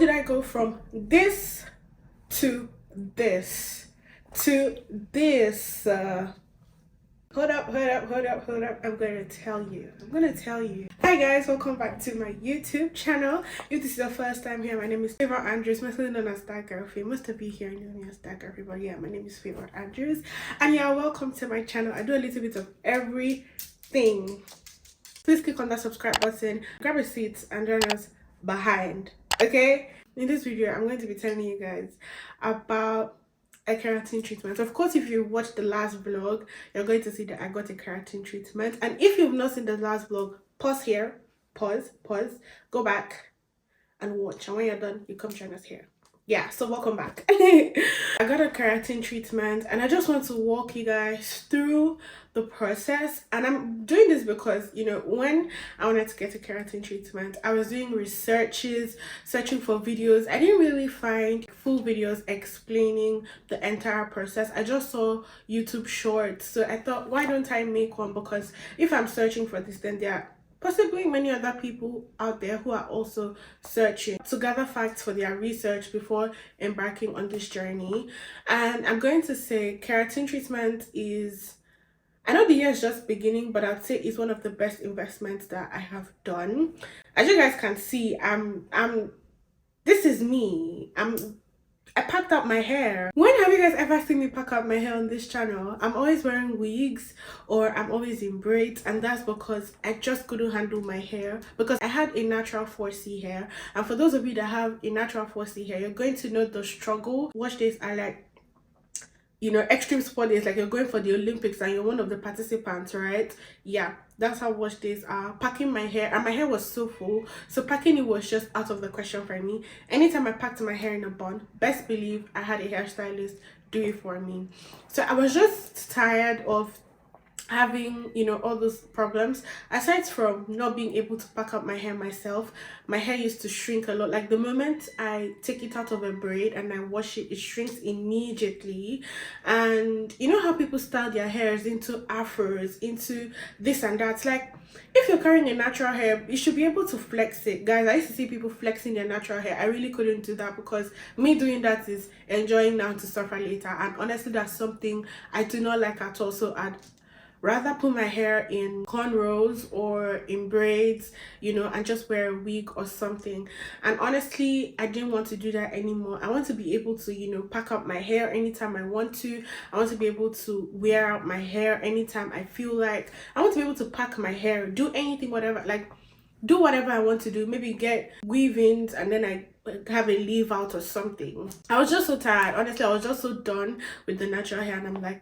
did I go from this to this to this? Hold up. I'm gonna tell you. Hi guys, welcome back to my YouTube channel. If this is your first time here, my name is Favor Andrews, mostly known as that girl. Most of you here know me as that girl, but yeah, my name is Favor Andrews, and yeah, welcome to my channel. I do a little bit of everything. Please click on that subscribe button, grab a seat, and join us behind. Okay, in this video I'm going to be telling you guys about a keratin treatment. Of course, if you watched the last vlog, you're going to see that I got a keratin treatment, and if you've not seen the last vlog, pause here, pause, go back and watch, and when you're done, you come join us here. Yeah, so welcome back. I got a keratin treatment, and I just want to walk you guys through the process. And I'm doing this because, you know, when I wanted to get a keratin treatment, I was doing researches, searching for videos. I didn't really find full videos explaining the entire process. I just saw YouTube shorts, so I thought, why don't I make one? Because if I'm searching for this, then there are possibly many other people out there who are also searching to gather facts for their research before embarking on this journey. And I'm going to say keratin treatment is, I know the year is just beginning, but I'd say it's one of the best investments that I have done. As you guys can see, this is me. I packed up my hair. When have you guys ever seen me pack up my hair on this channel? I'm always wearing wigs or I'm always in braids, and that's because I just couldn't handle my hair because I had a natural 4C hair. And for those of you that have a natural 4C hair, you're going to know the struggle. Watch this, I like, you know, extreme sport days, like you're going for the Olympics and you're one of the participants, right? Yeah, that's how watch days are. Packing my hair, and my hair was so full, so packing it was just out of the question for me. Anytime I packed my hair in a bun, best believe I had a hairstylist do it for me. So I was just tired of having, you know, all those problems. Aside from not being able to pack up my hair myself, my hair used to shrink a lot. Like the moment I take it out of a braid and I wash it, it shrinks immediately. And you know how people style their hairs into afros, into this and that. Like, if you're carrying a natural hair, you should be able to flex it. Guys, I used to see people flexing their natural hair. I really couldn't do that because me doing that is enjoying now to suffer later. And honestly, that's something I do not like at all. So I'd rather put my hair in cornrows or in braids, you know, and just wear a wig or something. And honestly, I didn't want to do that anymore. I want to be able to, you know, pack up my hair anytime I want to. I want to be able to wear out my hair anytime I feel like. I want to be able to pack my hair, do anything, whatever, like do whatever I want to do. Maybe get weave-ins and then I have a leave out or something. I was just so tired. Honestly, I was just so done with the natural hair, and I'm like,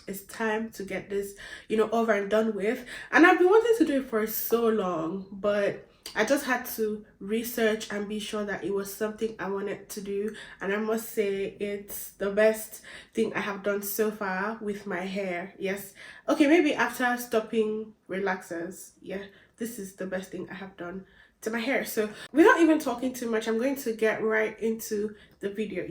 it's time to get this, you know, over and done with. And I've been wanting to do it for so long, but I just had to research and be sure that it was something I wanted to do. And I must say it's the best thing I have done so far with my hair. Yes, okay, maybe after stopping relaxers, yeah, this is the best thing I have done to my hair. So without even talking too much, I'm going to get right into the video.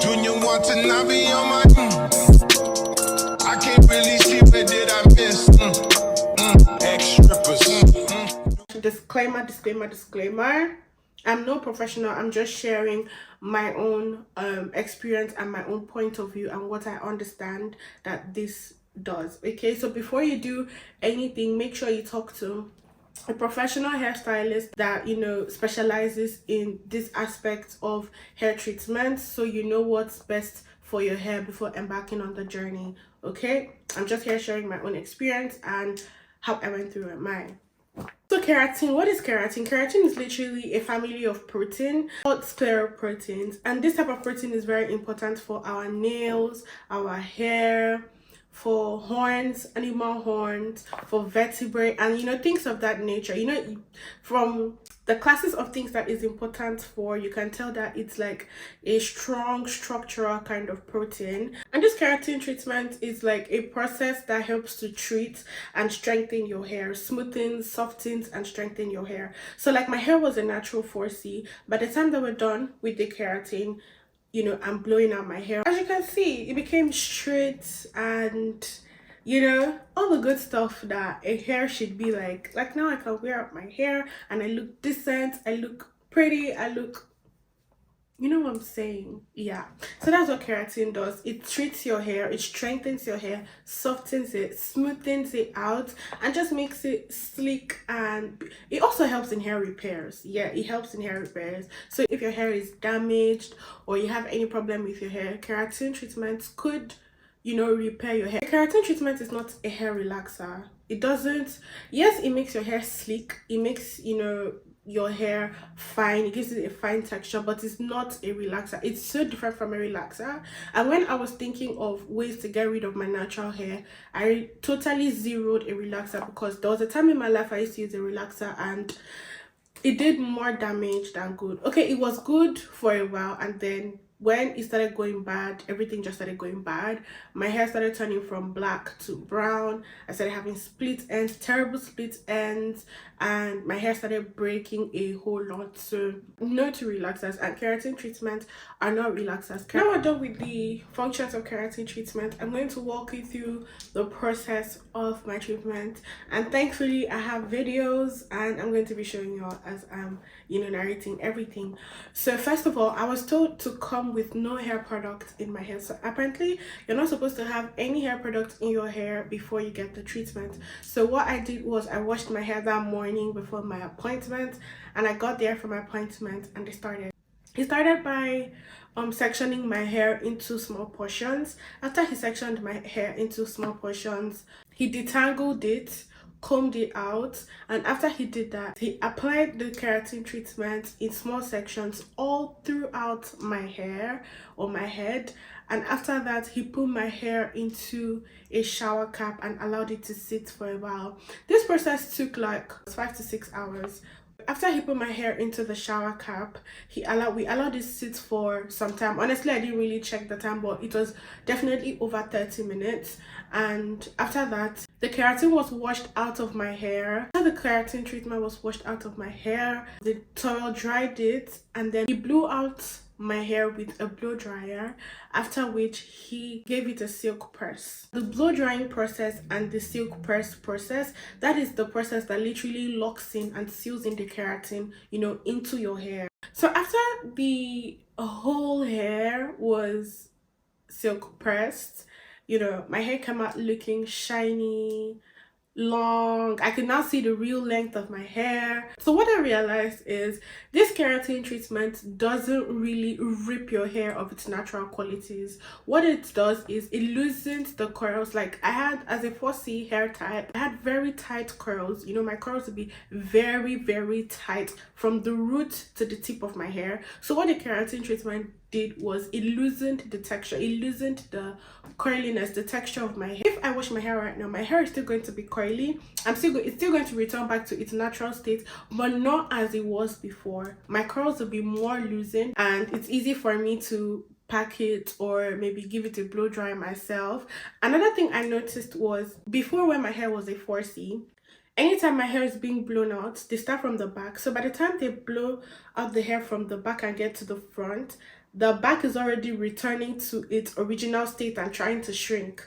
Junior want to not be on my I can't really see what did I miss. Disclaimer, I'm no professional. I'm just sharing my own experience and my own point of view and what I understand that this does. Okay, so before you do anything, make sure you talk to a professional hairstylist that, you know, specializes in this aspect of hair treatments, so you know what's best for your hair before embarking on the journey. Okay, I'm just here sharing my own experience and how I went through mine. So keratin, what is keratin? Keratin is literally a family of protein called scleroproteins, and this type of protein is very important for our nails, our hair, for horns, animal horns, for vertebrae, and you know, things of that nature. You know, from the classes of things that is important for, you can tell that it's like a strong structural kind of protein. And this keratin treatment is like a process that helps to treat and strengthen your hair, smoothens, softens, and strengthen your hair. So like my hair was a natural 4C. By the time that we're done with the keratin, you know, I'm blowing out my hair. As you can see, it became straight and, you know, all the good stuff that a hair should be like. Like now I can wear out my hair and I look decent, I look pretty, I look You know what I'm saying? Yeah. So that's what keratin does. It treats your hair, it strengthens your hair, softens it, smoothens it out, and just makes it sleek. And it also helps in hair repairs. Yeah, it helps in hair repairs. So if your hair is damaged or you have any problem with your hair, keratin treatments could, repair your hair. Keratin treatment is not a hair relaxer. It doesn't, yes, it makes your hair sleek, it makes, your hair fine, it gives it a fine texture, but it's not a relaxer. It's so different from a relaxer. And when I was thinking of ways to get rid of my natural hair, I totally zeroed a relaxer, because there was a time in my life I used to use a relaxer and it did more damage than good. Okay, it was good for a while, and then when it started going bad, everything just started going bad. My hair started turning from black to brown. I started having split ends, terrible split ends, and my hair started breaking a whole lot. So no to relaxers, and keratin treatments are not relaxers. Now we're done with the functions of keratin treatment, I'm going to walk you through the process of my treatment. And thankfully I have videos, and I'm going to be showing you all as I'm narrating everything. So first of all, I was told to come with no hair product in my hair. So apparently you're not supposed to have any hair product in your hair before you get the treatment. So what I did was I washed my hair that morning before my appointment, and I got there for my appointment, and he started by sectioning my hair into small portions. After he sectioned my hair into small portions, he detangled it, combed it out, and after he did that, he applied the keratin treatment in small sections all throughout my hair or my head. And after that, he put my hair into a shower cap and allowed it to sit for a while. This process took like 5 to 6 hours. After he put my hair into the shower cap, we allowed it sit for some time. Honestly, I didn't really check the time, but it was definitely over 30 minutes. And after that, the keratin was washed out of my hair. After the keratin treatment was washed out of my hair, the towel dried it, and then he blew out my hair with a blow dryer, after which he gave it a silk press. The blow drying process and the silk press process, that is the process that literally locks in and seals in the keratin into your hair. So after the whole hair was silk pressed, my hair came out looking shiny, long. I could now see the real length of my hair. So what I realized is this keratin treatment doesn't really rip your hair of its natural qualities. What it does is it loosens the curls. Like I had, as a 4C hair type, I had very tight curls. My curls would be very, very tight from the root to the tip of my hair. So what the keratin treatment did was it loosened the texture, it loosened the curliness, the texture of my hair. If I wash my hair right now, my hair is still going to be curly. It's still going to return back to its natural state, but not as it was before. My curls will be more loosened, and it's easy for me to pack it or maybe give it a blow dry myself. Another thing I noticed was before, when my hair was a 4C, anytime my hair is being blown out, they start from the back. So by the time they blow out the hair from the back and get to the front, the back is already returning to its original state and trying to shrink.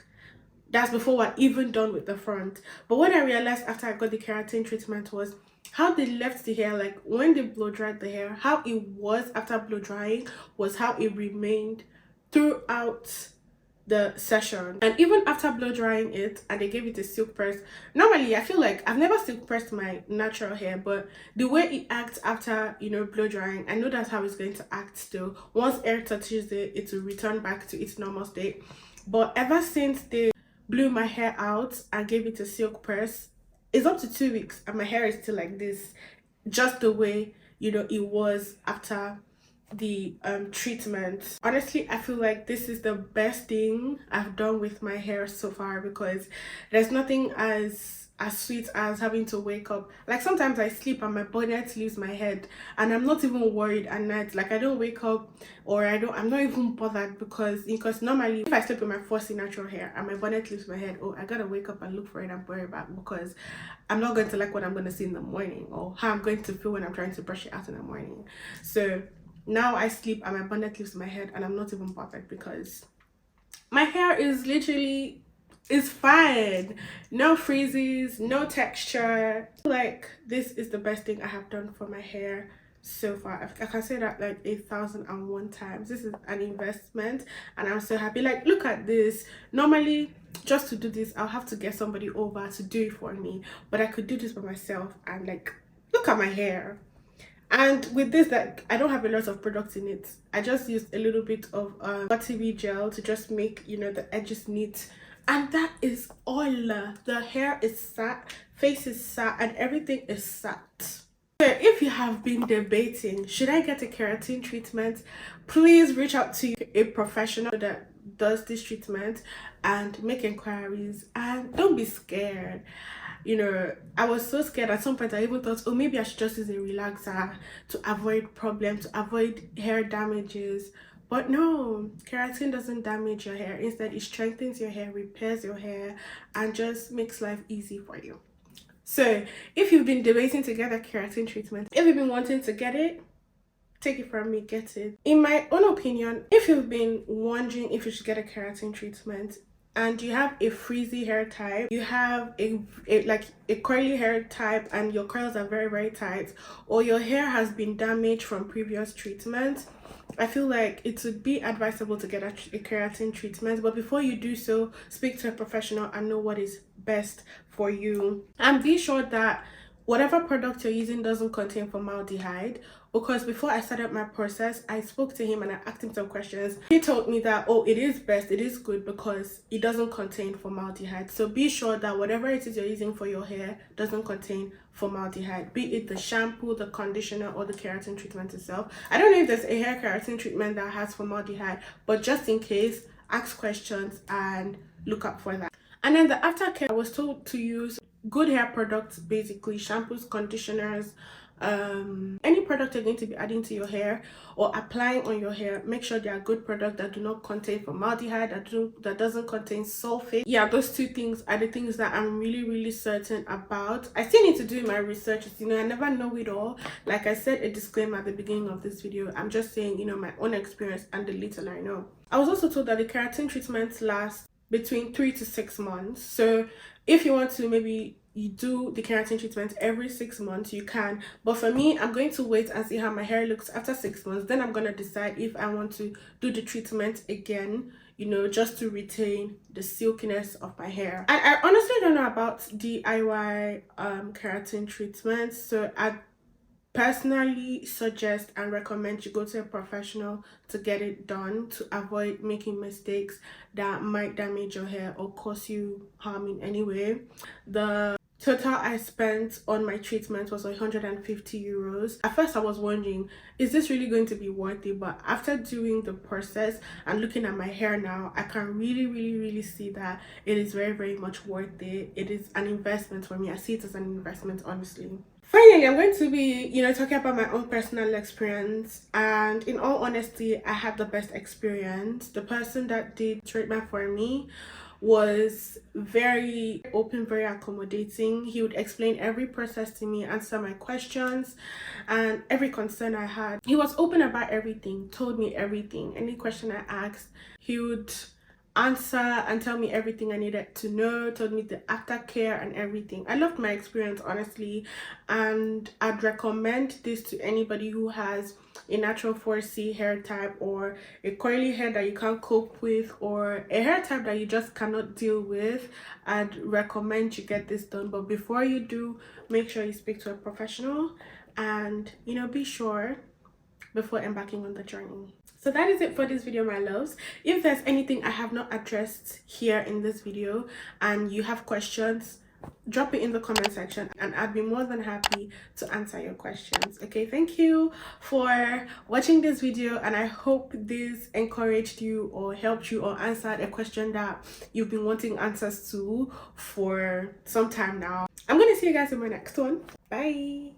That's before we're even done with the front. But what I realized after I got the keratin treatment was how they left the hair, like when they blow dried the hair, how it was after blow drying was how it remained throughout the session. And even after blow drying it and they gave it a silk press, normally I feel like I've never silk pressed my natural hair, but the way it acts after blow drying, I know that's how it's going to act still. Once air touches it, it will return back to its normal state. But ever since they blew my hair out and gave it a silk press, it's up to 2 weeks and my hair is still like this, just the way it was after the treatment. Honestly, I feel like this is the best thing I've done with my hair so far, because there's nothing as sweet as having to wake up. Like sometimes I sleep and my bonnet leaves my head and I'm not even worried at night. Like I don't wake up, or I'm not even bothered, because normally if I sleep with my 4C natural hair and my bonnet leaves my head, oh, I gotta wake up and look for it and worry about it, because I'm not going to like what I'm going to see in the morning or how I'm going to feel when I'm trying to brush it out in the morning. So now I sleep and my bonnet leaves my head and I'm not even bothered, because my hair is literally fine. No freezes, no texture. Like this is the best thing I have done for my hair so far. I can say that like 1,001 times. This is an investment, and I'm so happy. Like, look at this. Normally, just to do this, I'll have to get somebody over to do it for me, but I could do this by myself. And like, look at my hair. And with this, like, I don't have a lot of products in it. I just used a little bit of buttery gel to just make, you know, the edges neat, and that is all. The hair is set, face is set, and everything is set. So if you have been debating, should I get a keratin treatment, please reach out to a professional that does this treatment and make inquiries, and don't be scared. You know, I was so scared at some point. I even thought, oh, maybe I should just use a relaxer to avoid problems, to avoid hair damages. But no, keratin doesn't damage your hair. Instead, it strengthens your hair, repairs your hair, and just makes life easy for you. So if you've been debating to get a keratin treatment, if you've been wanting to get it, take it from me, get it. In my own opinion, if you've been wondering if you should get a keratin treatment, and you have a frizzy hair type, you have a curly hair type, and your curls are very, very tight, or your hair has been damaged from previous treatments, I feel like it would be advisable to get a keratin treatment. But before you do so, speak to a professional and know what is best for you, and be sure that whatever product you're using doesn't contain formaldehyde, because before I started my process, I spoke to him and I asked him some questions. He told me that, oh, it is best, it is good because it doesn't contain formaldehyde. So be sure that whatever it is you're using for your hair doesn't contain formaldehyde, be it the shampoo, the conditioner, or the keratin treatment itself. I don't know if there's a hair keratin treatment that has formaldehyde, but just in case, ask questions and look up for that. And then the aftercare, I was told to use good hair products, basically shampoos, conditioners, any product you're going to be adding to your hair or applying on your hair. Make sure they are good products that do not contain formaldehyde, that doesn't contain sulfate. Yeah, those two things are the things that I'm really certain about. I still need to do my research. You know, I never know it all. Like I said, a disclaimer at the beginning of this video, I'm just saying, you know, my own experience and the little I know. I was also told that the keratin treatments last between 3 to 6 months. So if you want to, maybe you do the keratin treatment every 6 months, you can. But for me, I'm going to wait and see how my hair looks after 6 months. Then I'm going to decide if I want to do the treatment again, you know, just to retain the silkiness of my hair. I honestly don't know about DIY keratin treatments, so I personally suggest and recommend you go to a professional to get it done, to avoid making mistakes that might damage your hair or cause you harm in any way. The total I spent on my treatment was 150 euros. At first I was wondering, is this really going to be worth it? But after doing the process and looking at my hair now, I can really see that it is very much worth it. It is an investment for me. I see it as an investment, honestly. Finally, I'm going to be, you know, talking about my own personal experience, and in all honesty, I had the best experience. The person that did treatment for me was very open, very accommodating. He would explain every process to me, answer my questions and every concern I had. He was open about everything, told me everything. Any question I asked, he would answer and tell me everything I needed to know, told me the aftercare and everything. I loved my experience, honestly, and I'd recommend this to anybody who has a natural 4C hair type, or a curly hair that you can't cope with, or a hair type that you just cannot deal with. I'd recommend you get this done. But before you do, make sure you speak to a professional and, you know, be sure before embarking on the journey. So that is it for this video, my loves. If there's anything I have not addressed here in this video and you have questions, drop it in the comment section and I'd be more than happy to answer your questions. Okay, thank you for watching this video, and I hope this encouraged you or helped you or answered a question that you've been wanting answers to for some time now. I'm gonna see you guys in my next one. Bye.